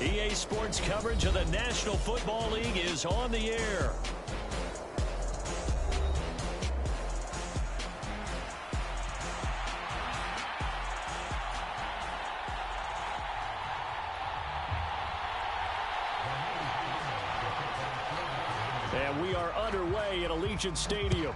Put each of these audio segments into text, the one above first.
EA Sports coverage of the National Football League is on the air. And we are underway at Allegiant Stadium.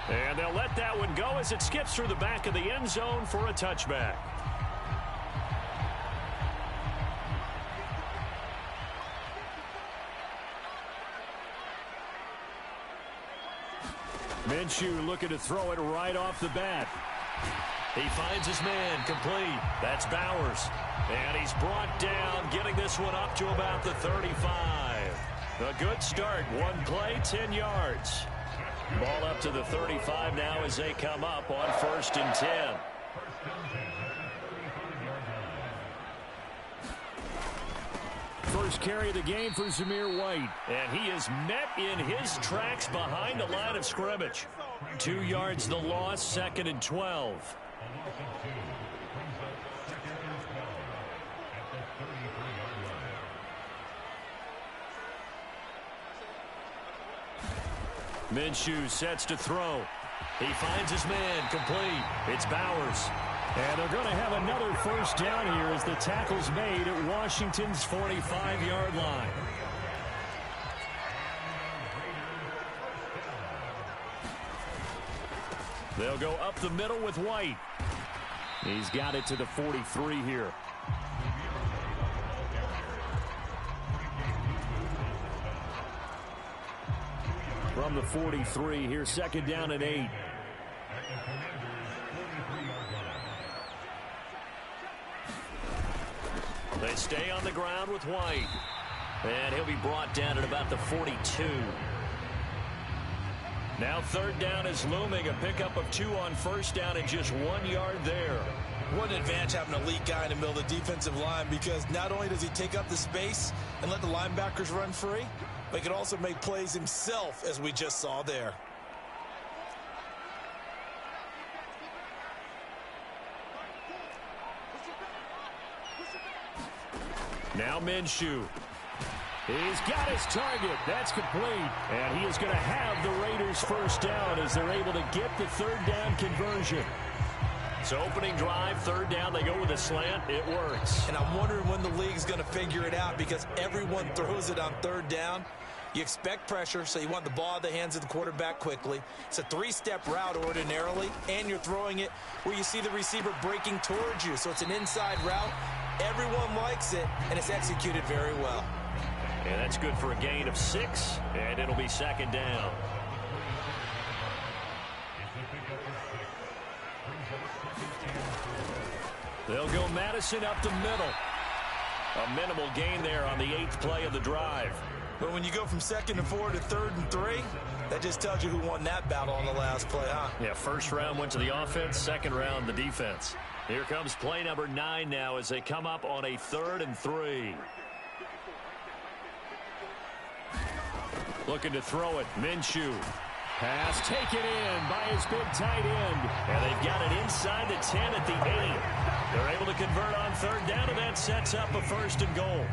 And they'll let that one go as it skips through the back of the end zone for a touchback. Minshew looking to throw it right off the bat. He finds his man, complete. That's Bowers. And he's brought down, getting this one up to about the 35. A good start. One play, 10 yards. Ball up to the 35 now as they come up on 1st and 10. First carry of the game for Zamir White. And he is met in his tracks behind the line of scrimmage. 2 yards the loss, 2nd and 12. Minshew sets to throw. He finds his man, complete. It's Bowers. And they're going to have another first down here as the tackle's made at Washington's 45-yard line. They'll go up the middle with White. He's got it to the 43 here. From the 43, here's 2nd down and 8. They stay on the ground with White. And he'll be brought down at about the 42. Now 3rd down is looming. A pickup of 2 on 1st down and just 1 yard there. What an advantage having an elite guy in the middle of the defensive line, because not only does he take up the space and let the linebackers run free, but he can also make plays himself, as we just saw there. Now Minshew. He's got his target. That's complete. And he is going to have the Raiders first down as they're able to get the 3rd down conversion. So opening drive, 3rd down, they go with a slant. It works. And I'm wondering when the league's going to figure it out, because everyone throws it on 3rd down. You expect pressure, so you want the ball in the hands of the quarterback quickly. It's a 3-step route ordinarily, and you're throwing it where you see the receiver breaking towards you. So it's an inside route. Everyone likes it, and it's executed very well. And that's good for a gain of 6, and it'll be 2nd down. They'll go Madison up the middle. A minimal gain there on the 8th play of the drive. But when you go from 2nd and 4 to 3rd and 3, that just tells you who won that battle on the last play, huh? Yeah, 1st round went to the offense, 2nd round the defense. Here comes play number 9 now as they come up on a 3rd and 3. Looking to throw it, Minshew. Pass taken in by his big tight end. And they've got it inside the 10 at the 8. They're able to convert on 3rd down, and that sets up a 1st and goal.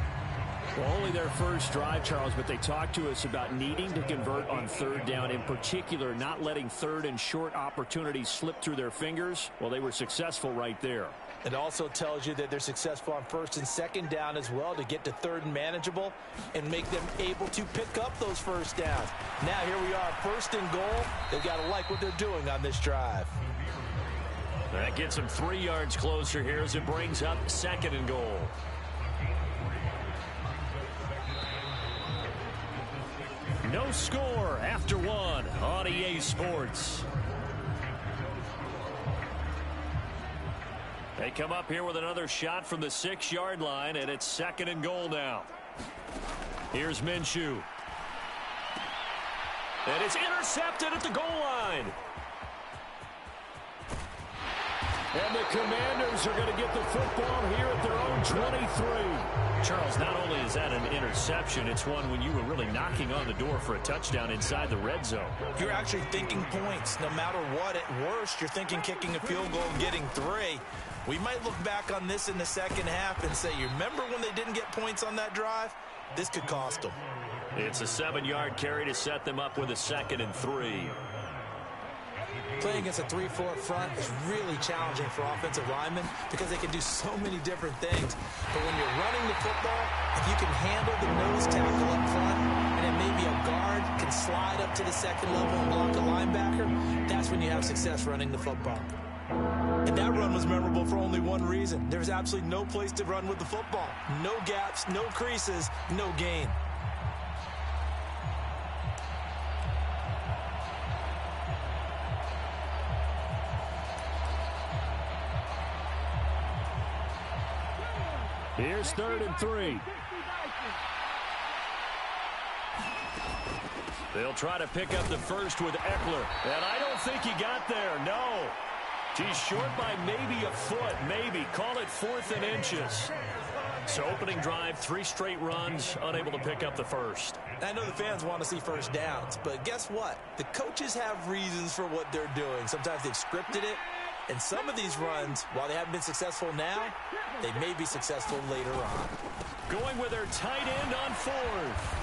Well, only their first drive, Charles, but they talked to us about needing to convert on 3rd down, in particular not letting 3rd and short opportunities slip through their fingers. Well, they were successful right there. It also tells you that they're successful on 1st and 2nd down as well, to get to 3rd and manageable and make them able to pick up those 1st downs. Now here we are, 1st and goal. They've got to like what they're doing on this drive. That gets them 3 yards closer here as it brings up 2nd and goal. No score after 1 on EA Sports. They come up here with another shot from the 6-yard line, and it's 2nd and goal now. Here's Minshew. And it's intercepted at the goal line. And the Commanders are going to get the football here at their own 23. Charles, not only is that an interception, it's one when you were really knocking on the door for a touchdown inside the red zone. You're actually thinking points. No matter what, at worst, you're thinking kicking a field goal and getting 3. We might look back on this in the second half and say, you remember when they didn't get points on that drive? This could cost them. It's a 7-yard carry to set them up with a 2nd and 3. Playing against a 3-4 front is really challenging for offensive linemen because they can do so many different things. But when you're running the football, if you can handle the nose tackle up front and then maybe a guard can slide up to the second level and block a linebacker, that's when you have success running the football. And that run was memorable for only one reason. There was absolutely no place to run with the football. No gaps, no creases, no gain. Here's 3rd and 3. They'll try to pick up the first with Eckler. And I don't think he got there. No. He's short by maybe a foot. Maybe. Call it 4th and inches. So opening drive, 3 straight runs, unable to pick up the first. I know the fans want to see first downs, but guess what? The coaches have reasons for what they're doing. Sometimes they've scripted it. And some of these runs, while they haven't been successful now, they may be successful later on. Going with their tight end on 4th.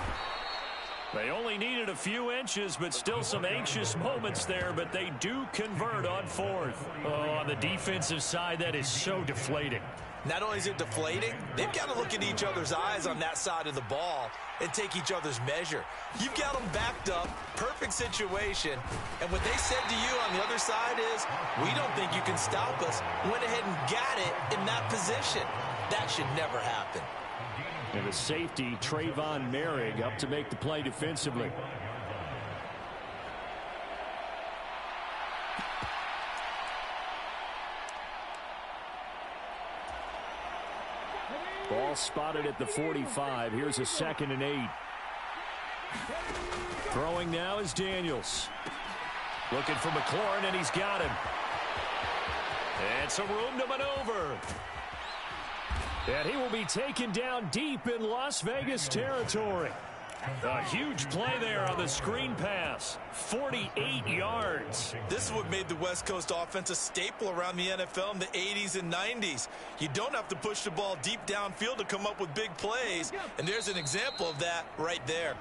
They only needed a few inches, but still some anxious moments there, but they do convert on 4th. Oh, on the defensive side, that is so deflating. Not only is it deflating, they've got to look at each other's eyes on that side of the ball and take each other's measure. You've got them backed up, perfect situation, and what they said to you on the other side is, we don't think you can stop us. Went ahead and got it in that position. That should never happen. And the safety, Trayvon Merrick, up to make the play defensively. Ball spotted at the 45. Here's a 2nd and 8. Throwing now is Daniels. Looking for McLaurin, and he's got him. And some room to maneuver. And he will be taken down deep in Las Vegas territory. A huge play there on the screen pass. 48 yards. This is what made the West Coast offense a staple around the NFL in the 80s and 90s. You don't have to push the ball deep downfield to come up with big plays. And there's an example of that right there.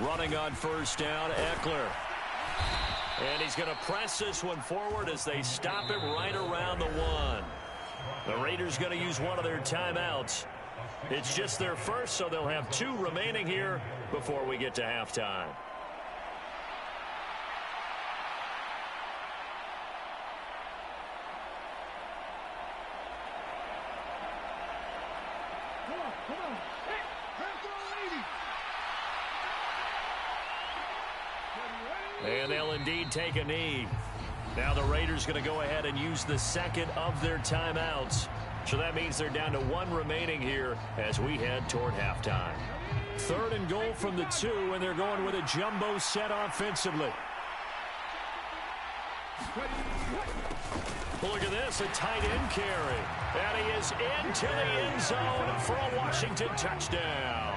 Running on first down, Eckler. And he's going to press this one forward as they stop him right around the 1. The Raiders going to use one of their timeouts. It's just their first, so they'll have 2 remaining here before we get to halftime. And they'll indeed take a knee. Now the Raiders going to go ahead and use the 2nd of their timeouts. So that means they're down to 1 remaining here as we head toward halftime. 3rd and goal from the 2, and they're going with a jumbo set offensively. Look at this, a tight end carry. And he is into the end zone for a Washington touchdown.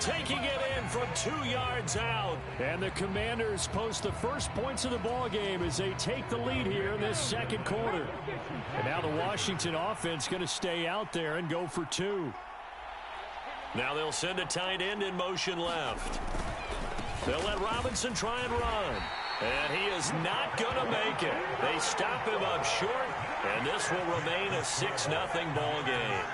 Taking it in from 2 yards out. And the Commanders post the first points of the ball game as they take the lead here in this 2nd quarter. And now the Washington offense going to stay out there and go for 2. Now they'll send a tight end in motion left. They'll let Robinson try and run. And he is not going to make it. They stop him up short, and this will remain a 6-0 ball game.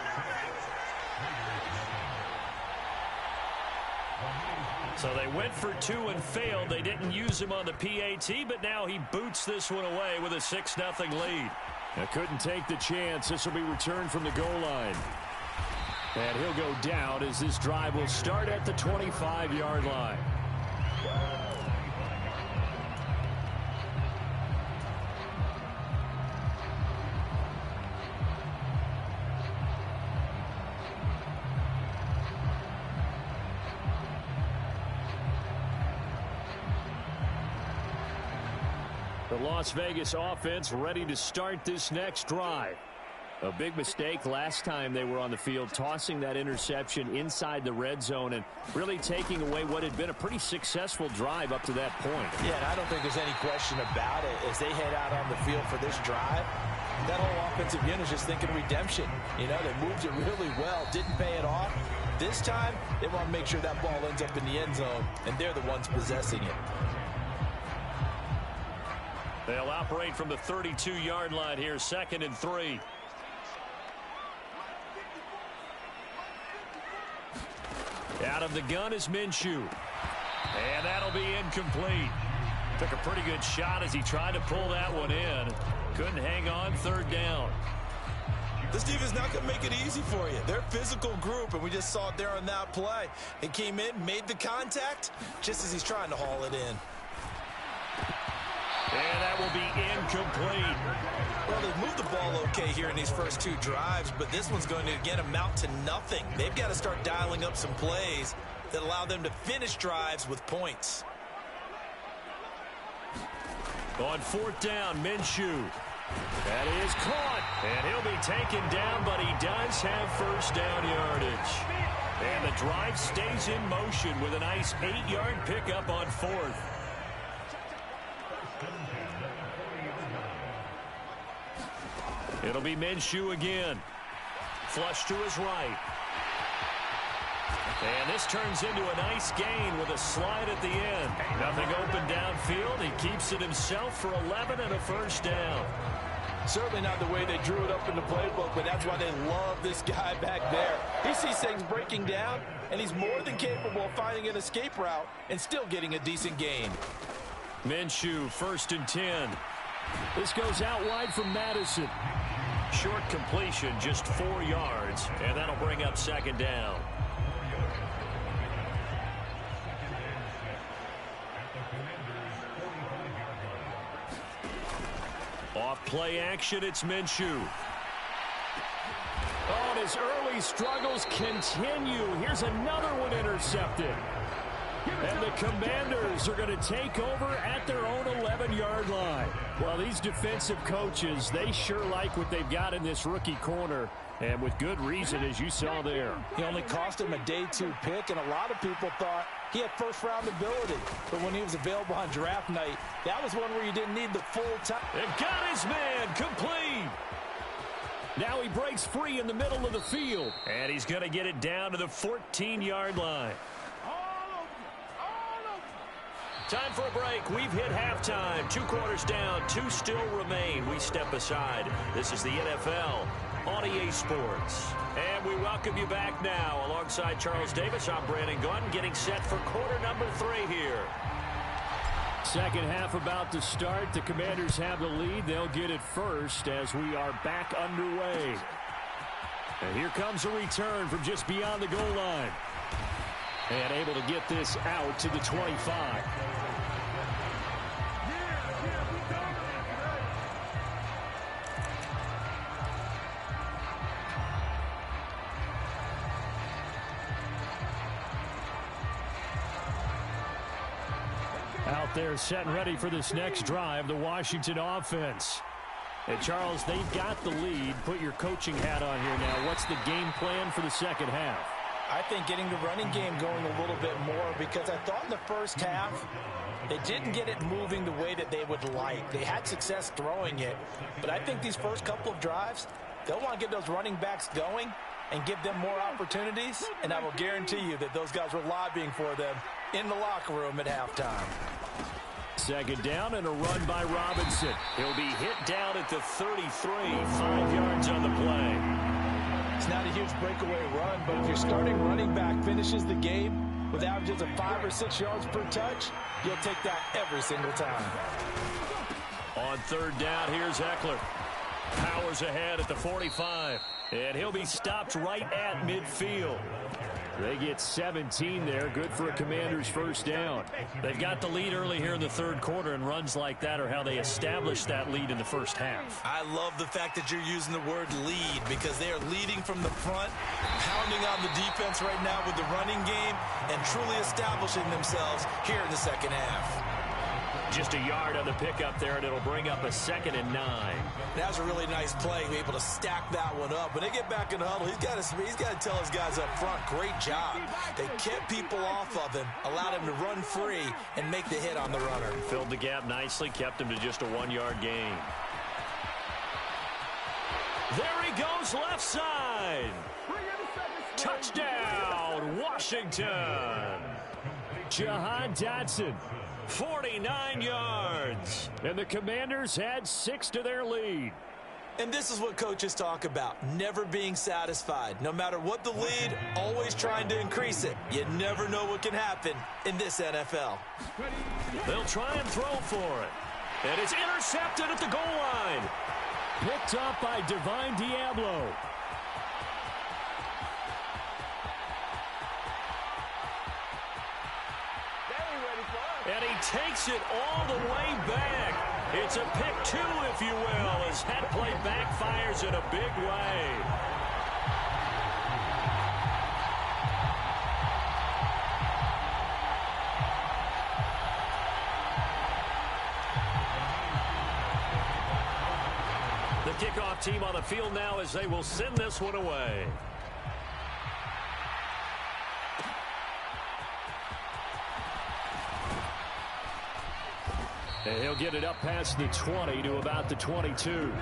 So they went for 2 and failed. They didn't use him on the PAT, but now he boots this one away with a 6-0 lead. Now couldn't take the chance. This will be returned from the goal line. And he'll go down as this drive will start at the 25-yard line. The Las Vegas offense ready to start this next drive. A big mistake last time they were on the field, tossing that interception inside the red zone and really taking away what had been a pretty successful drive up to that point. Yeah, and I don't think there's any question about it. As they head out on the field for this drive, that whole offensive unit is just thinking redemption. You know, they moved it really well, didn't pay it off. This time, they want to make sure that ball ends up in the end zone, and they're the ones possessing it. They'll operate from the 32-yard line here, 2nd and 3. Out of the gun is Minshew. And that'll be incomplete. Took a pretty good shot as he tried to pull that one in. Couldn't hang on, 3rd down. This defense not going to make it easy for you. They're a physical group, and we just saw it there on that play. He came in, made the contact, just as he's trying to haul it in. And that will be incomplete. Well, they've moved the ball okay here in these first 2 drives, but this one's going to, again, amount to nothing. They've got to start dialing up some plays that allow them to finish drives with points. On 4th down, Minshew. That is caught. And he'll be taken down, but he does have 1st down yardage. And the drive stays in motion with a nice 8-yard pickup on 4th. It'll be Minshew again. Flush to his right. And this turns into a nice gain with a slide at the end. Nothing open downfield. He keeps it himself for 11 and a 1st down. Certainly not the way they drew it up in the playbook, but that's why they love this guy back there. He sees things breaking down, and he's more than capable of finding an escape route and still getting a decent gain. Minshew, 1st and 10. This goes out wide from Madison. Short completion, just 4 yards, and that'll bring up 2nd down. Off play action, it's Minshew. Oh, and his early struggles continue. Here's another one intercepted. And the Commanders are going to take over at their own 11-yard line. Well, these defensive coaches, they sure like what they've got in this rookie corner, and with good reason, as you saw there. He only cost him a day 2 pick, and a lot of people thought he had 1st-round ability. But when he was available on draft night, that was one where you didn't need the full time. It got his man complete. Now he breaks free in the middle of the field. And he's going to get it down to the 14-yard line. Time for a break. We've hit halftime. 2 quarters down. 2 still remain. We step aside. This is the NFL on EA Sports. And we welcome you back now. Alongside Charles Davis, I'm Brandon Gunn, getting set for quarter number 3 here. Second half about to start. The Commanders have the lead. They'll get it first as we are back underway. And here comes a return from just beyond the goal line. And able to get this out to the 25. Out there set and ready for this next drive, the Washington offense. And Charles, they've got the lead. Put your coaching hat on here now. What's the game plan for the second half? I think getting the running game going a little bit more, because I thought in the first half they didn't get it moving the way that they would like. They had success throwing it, but I think these first couple of drives, they'll want to get those running backs going and give them more opportunities, and I will guarantee you that those guys were lobbying for them in the locker room at halftime. Second down and a run by Robinson. He'll be hit down at the 33, 5 yards on the play. It's not a huge breakaway run, but if your starting running back finishes the game with averages of 5 or 6 yards per touch, you'll take that every single time. On third down, here's Eckler. Powers ahead at the 45. And he'll be stopped right at midfield. They get 17 there. Good for a Commander's first down. They've got the lead early here in the third quarter, and runs like that are how they established that lead in the first half. I love the fact that you're using the word lead, because they are leading from the front, pounding on the defense right now with the running game, and truly establishing themselves here in the second half. Just a yard on the pickup there, and it'll bring up a 2nd and 9. That was a really nice play, able to stack that one up. When they get back in the huddle, he's got to tell his guys up front, great job. They kept people off of him, allowed him to run free, and make the hit on the runner. Filled the gap nicely, kept him to just a 1-yard gain. There he goes, left side. Touchdown, Washington. Jahan Dotson, 49 yards. And the Commanders add 6 to their lead. And this is what coaches talk about, never being satisfied. No matter what the lead, always trying to increase it. You never know what can happen in this NFL. They'll try and throw for it. And it's intercepted at the goal line. Picked up by Divine Diablo. And he takes it all the way back. It's a pick 2, if you will, as that play backfires in a big way. The kickoff team on the field now as they will send this one away. And he'll get it up past the 20 to about the 22.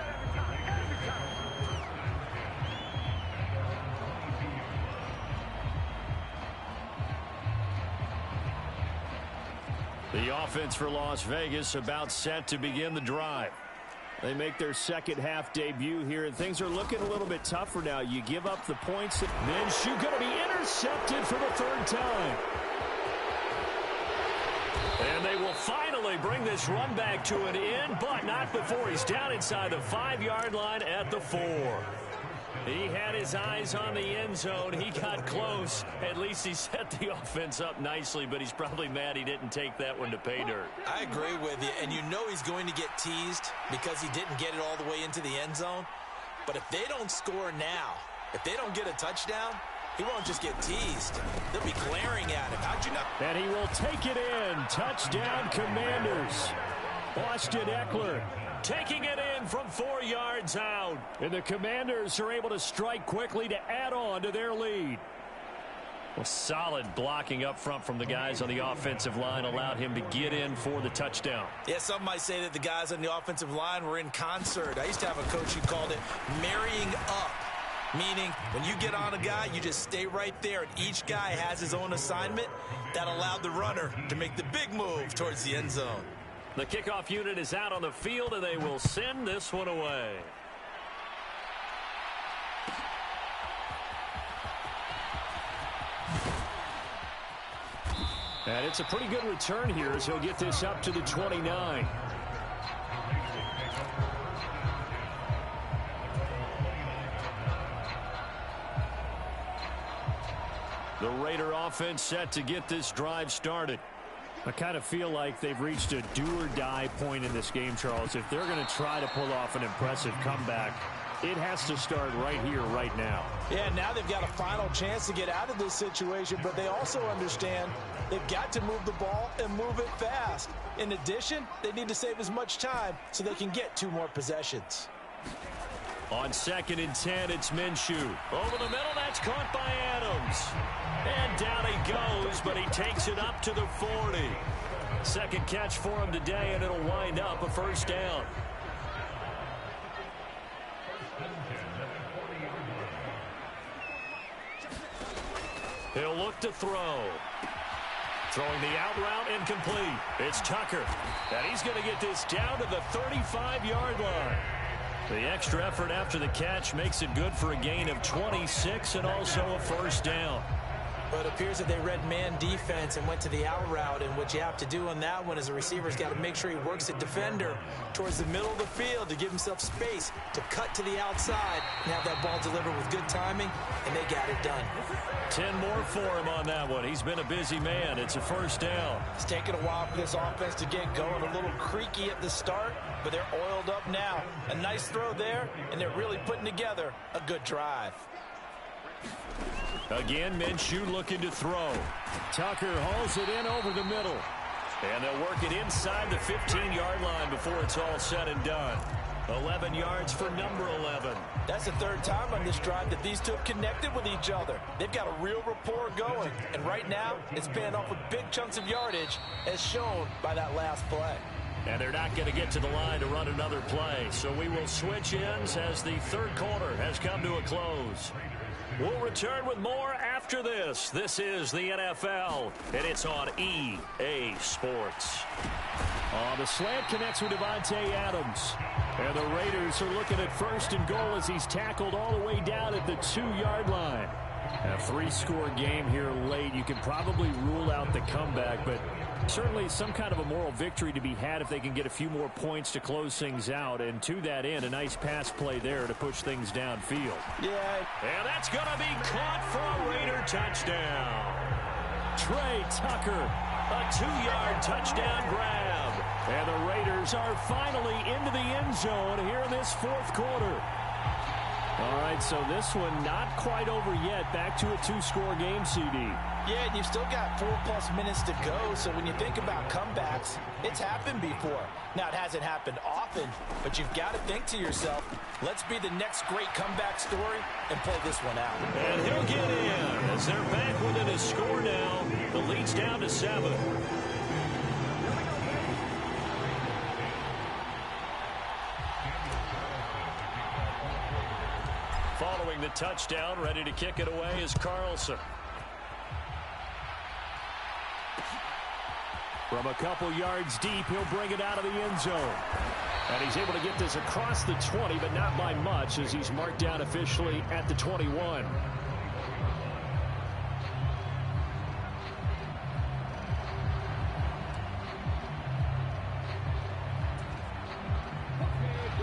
The offense for Las Vegas about set to begin the drive. They make their second half debut here, and things are looking a little bit tougher now. You give up the points. Minshew going to be intercepted for the 3rd time. And they will finally bring this run back to an end, but not before he's down inside the 5-yard line at the 4. He had his eyes on the end zone. He got close. At least he set the offense up nicely, but he's probably mad he didn't take that one to pay dirt. I agree with you, and you know he's going to get teased because he didn't get it all the way into the end zone. But if they don't score now, if they don't get a touchdown, he won't just get teased. They'll be glaring at him. How'd you know? And he will take it in. Touchdown, Commanders. Austin Eckler taking it in from 4 yards out. And the Commanders are able to strike quickly to add on to their lead. Well, solid blocking up front from the guys on the offensive line allowed him to get in for the touchdown. Yeah, some might say that the guys on the offensive line were in concert. I used to have a coach who called it marrying up. Meaning, when you get on a guy, you just stay right there, and each guy has his own assignment. That allowed the runner to make the big move towards the end zone. The kickoff unit is out on the field, and they will send this one away. And it's a pretty good return here as he'll get this up to the 29. The Raider offense set to get this drive started. I kind of feel like they've reached a do-or-die point in this game, Charles. If they're going to try to pull off an impressive comeback, it has to start right here, right now. Yeah, now they've got a final chance to get out of this situation, but they also understand they've got to move the ball and move it fast. In addition, they need to save as much time so they can get 2 more possessions. On 2nd and 10, it's Minshew. Over the middle, that's caught by Adams. And down he goes, but he takes it up to the 40. Second catch for him today, and it'll wind up a 1st down. He'll look to throw. Throwing the out route, incomplete. It's Tucker. And he's going to get this down to the 35-yard line. The extra effort after the catch makes it good for a gain of 26 and also a 1st down. But it appears that they read man defense and went to the out route, and what you have to do on that one is the receiver's got to make sure he works the defender towards the middle of the field to give himself space to cut to the outside and have that ball delivered with good timing, and they got it done. 10 more for him on that one. He's been a busy man. It's a 1st down. It's taken a while for this offense to get going. A little creaky at the start, but they're oiled up now. A nice throw there, and they're really putting together a good drive. Again, Minshew looking to throw. Tucker hauls it in over the middle. And they'll work it inside the 15-yard line before it's all said and done. 11 yards for number 11. That's the third time on this drive that these two have connected with each other. They've got a real rapport going. And right now, it's paying off with big chunks of yardage, as shown by that last play. And they're not going to get to the line to run another play. So we will switch ends as the third quarter has come to a close. We'll return with more after this. This is the NFL, and it's on EA Sports. The slant connects with Devontae Adams. And the Raiders are looking at first and goal as he's tackled all the way down at the 2-yard line. A 3-score game here late. You can probably rule out the comeback, but certainly some kind of a moral victory to be had if they can get a few more points to close things out. And to that end, a nice pass play there to push things downfield. Yeah. And that's going to be caught for a Raider touchdown. Trey Tucker, a 2-yard touchdown grab. And the Raiders are finally into the end zone here in this fourth quarter. All right, so this one not quite over yet. Back to a 2-score game, CD. Yeah, and you've still got 4+ minutes to go, so when you think about comebacks, it's happened before. Now, it hasn't happened often, but you've got to think to yourself, let's be the next great comeback story and pull this one out. And he'll get in as they're back within a score now. The lead's down to 7. Following the touchdown, ready to kick it away is Carlson. From a couple yards deep, he'll bring it out of the end zone. And he's able to get this across the 20, but not by much, as he's marked down officially at the 21.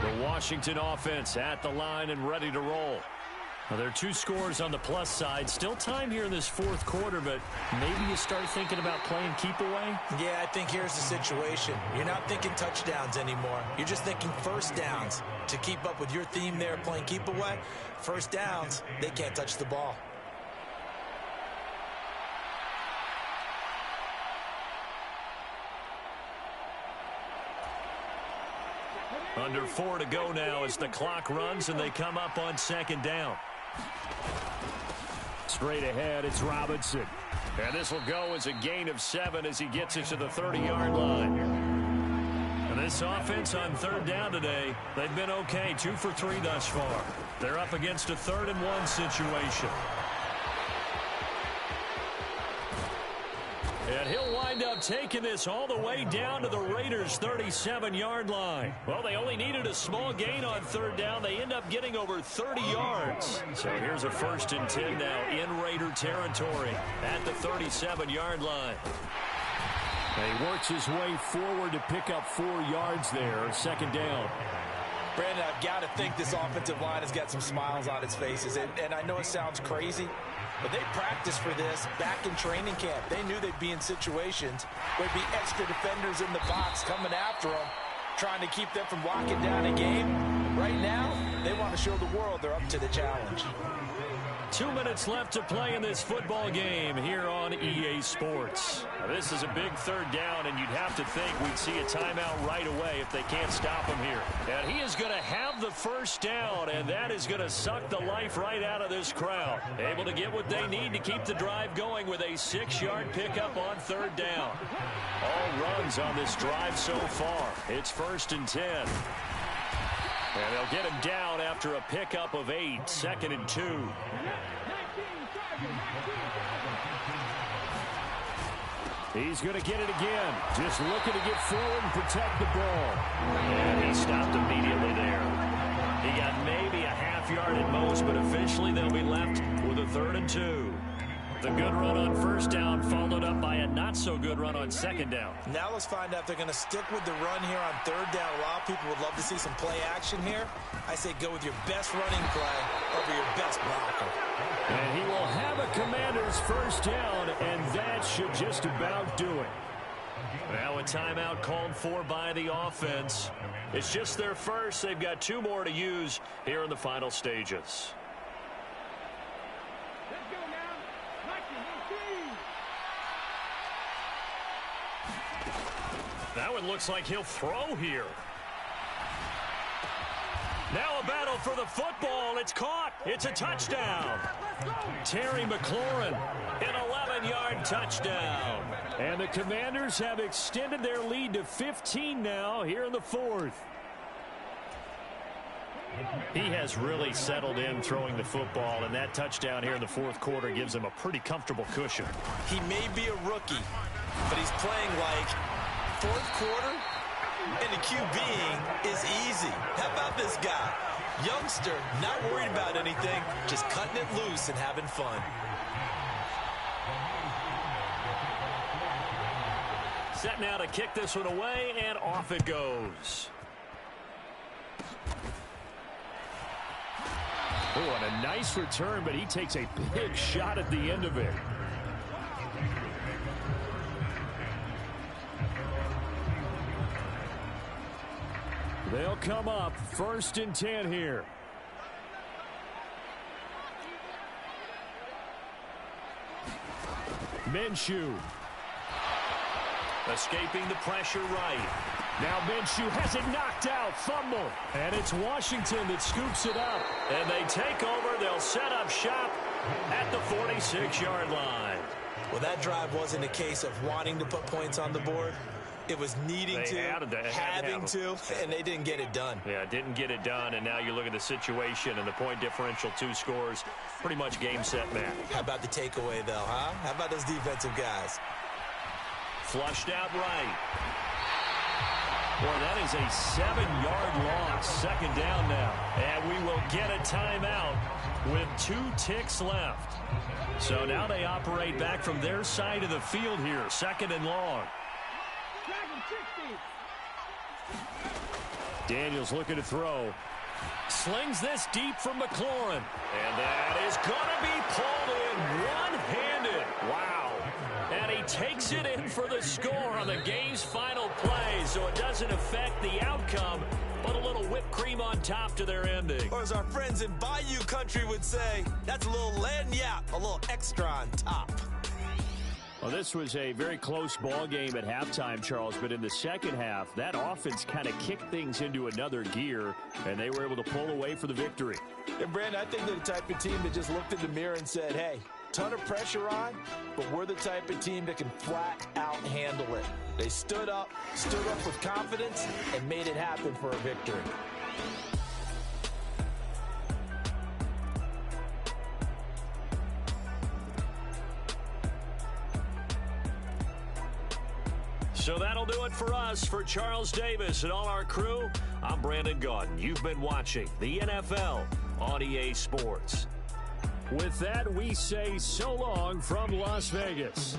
The Washington offense at the line and ready to roll. Now, there are 2 scores on the plus side. Still time here in this fourth quarter, but maybe you start thinking about playing keep away? Yeah, I think here's the situation. You're not thinking touchdowns anymore. You're just thinking first downs. To keep up with your theme there, playing keep away, first downs, they can't touch the ball. Under 4 to go now as the clock runs and they come up on second down. Straight ahead, it's Robinson. And this will go as a gain of 7 as he gets it to the 30-yard line. And this offense on third down today, they've been okay, 2 for 3 thus far. They're up against a 3rd and 1 situation. And he'll wind up taking this all the way down to the Raiders' 37-yard line. Well, they only needed a small gain on third down. They end up getting over 30 yards. So here's a 1st and 10 now in Raider territory at the 37-yard line. He works his way forward to pick up 4 yards there, second down. Brandon, I've got to think this offensive line has got some smiles on its faces. And I know it sounds crazy, but they practiced for this back in training camp. They knew they'd be in situations where there'd be extra defenders in the box coming after them, trying to keep them from locking down a game. Right now, they want to show the world they're up to the challenge. 2 minutes left to play in this football game here on EA Sports. Now, this is a big third down, and you'd have to think we'd see a timeout right away if they can't stop him here. And he is going to have the first down, and that is going to suck the life right out of this crowd. Able to get what they need to keep the drive going with a 6-yard pickup on third down. All runs on this drive so far. It's 1st and 10. And they'll get him down after a pickup of 8, 2nd and 2. He's going to get it again. Just looking to get forward and protect the ball. And he stopped immediately there. He got maybe a half yard at most, but officially they'll be left with a 3rd and 2. The good run on first down followed up by a not-so-good run on second down. Now let's find out if they're going to stick with the run here on third down. A lot of people would love to see some play action here. I say go with your best running play over your best blocker. And he will have a Commander's first down, and that should just about do it. Now a timeout called for by the offense. It's just their first. They've got 2 more to use here in the final stages. That one looks like he'll throw here. Now a battle for the football. It's caught. It's a touchdown. Terry McLaurin, an 11-yard touchdown. And the Commanders have extended their lead to 15 now here in the fourth. He has really settled in throwing the football, and that touchdown here in the fourth quarter gives him a pretty comfortable cushion. He may be a rookie, but he's playing like fourth quarter, and the QBing is easy. How about this guy? Youngster, not worried about anything, just cutting it loose and having fun. Set now to kick this one away, and off it goes. Oh, and a nice return, but he takes a big shot at the end of it. They'll come up 1st and 10 here. Minshew. Escaping the pressure right. Now Minshew has it knocked out. Fumble. And it's Washington that scoops it up. And they take over. They'll set up shop at the 46-yard line. Well, that drive wasn't a case of wanting to put points on the board. It was needing to, having to, and they didn't get it done. Yeah, didn't get it done, and now you look at the situation and the point differential, 2 scores, pretty much game, set, match. How about the takeaway, though, huh? How about those defensive guys? Flushed out right. Boy, that is a 7-yard loss. 2nd down now. And we will get a timeout with 2 ticks left. So now they operate back from their side of the field here. 2nd and long. Daniels looking to throw. Slings this deep from McLaurin. And that is going to be pulled in one-handed. Wow. And he takes it in for the score on the game's final play, so it doesn't affect the outcome, but a little whipped cream on top to their ending. Or as our friends in Bayou Country would say, that's a little lagniappe, a little extra on top. Well, this was a very close ball game at halftime, Charles, but in the second half, that offense kind of kicked things into another gear, and they were able to pull away for the victory. And, Brandon, I think they're the type of team that just looked in the mirror and said, hey, ton of pressure on, but we're the type of team that can flat out handle it. They stood up with confidence, and made it happen for a victory. So that'll do it for us. For Charles Davis and all our crew, I'm Brandon Gaudin. You've been watching the NFL on EA Sports. With that, we say so long from Las Vegas.